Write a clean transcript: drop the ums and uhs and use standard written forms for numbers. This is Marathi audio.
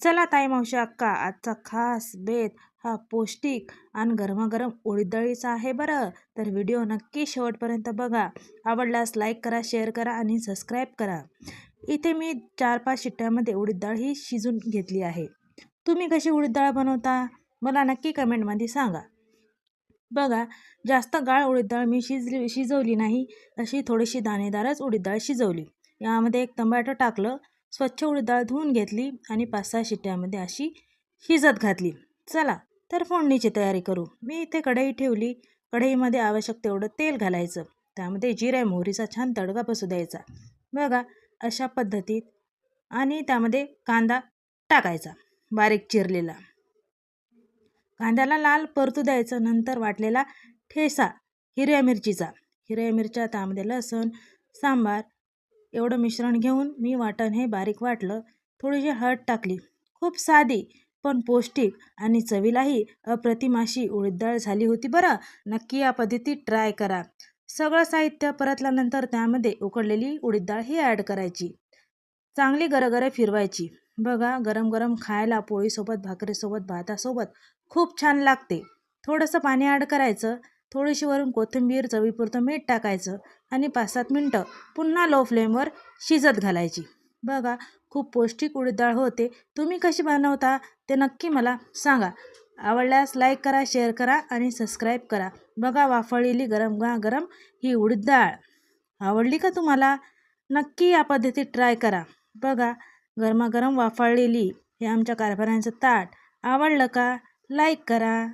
चला ताई मावशी अक्का, आजचा खास बेत हा पौष्टिक आणि गरमागरम उडीद डाळीचा आहे बरं. तर व्हिडिओ नक्की शेवटपर्यंत बघा. आवडल्यास लाईक करा, शेअर करा आणि सबस्क्राईब करा. इथे मी 4-5 शिट्ट्यामध्ये उडीद डाळ ही शिजून घेतली आहे. तुम्ही कशी उडीद डाळ बनवता मला नक्की कमेंटमध्ये सांगा. बघा, जास्त गाळ उडीद डाळ मी शिजवली नाही, अशी थोडीशी दाणेदारच उडीद डाळ शिजवली. यामध्ये एक टोमॅटो टाकलं, स्वच्छ उडीद डाळ धुवून घेतली आणि 5-6 शिट्ट्यामध्ये अशी शिजत घातली. चला तर फोडणीची तयारी करू. मी इथे कढई ठेवली. कढईमध्ये आवश्यक तेवढं तेल घालायचं. त्यामध्ये जिरे मोहरीचा छान तडका बसू द्यायचा. बघा, अशा पद्धतीत. आणि त्यामध्ये कांदा टाकायचा बारीक चिरलेला. कांद्याला लाल परतू द्यायचं. नंतर वाटलेला ठेचा हिरव्या मिरचीचा, हिरव्या मिरच्या, त्यामध्ये लसूण, सांबार एवढं मिश्रण घेऊन मी वाटण हे बारीक वाटलं. थोडीशी हळद टाकली. खूप साधी पण पौष्टिक आणि चवीलाही अप्रतिम अशी उडीद डाळ झाली होती बरं. नक्की या पद्धतीत ट्राय करा. सगळं साहित्य परतल्यानंतर त्यामध्ये उकडलेली उडीद डाळ ही ॲड करायची. चांगली गरगरे फिरवायची. बघा, गरम गरम खायला पोळीसोबत, भाकरीसोबत, भातासोबत खूप छान लागते. थोडंसं पाणी ॲड करायचं. थोडीशी वरून कोथिंबीर, चवीपुरतं मीठ टाकायचं आणि 5-7 मिनटं पुन्हा लो फ्लेमवर शिजत घालायची. बघा, खूप पौष्टिक उडीद डाळ होते. तुम्ही कशी बनवता ते नक्की मला सांगा. आवडल्यास लाईक करा, शेअर करा आणि सबस्क्राईब करा. बघा, वाफळलेली गरम ही उडीद डाळ आवडली का तुम्हाला? नक्की या पद्धतीत ट्राय करा. बघा, गरमागरम वाफळलेली हे आमच्या कारभाऱ्यांचं ताट आवडलं का? लाईक करा.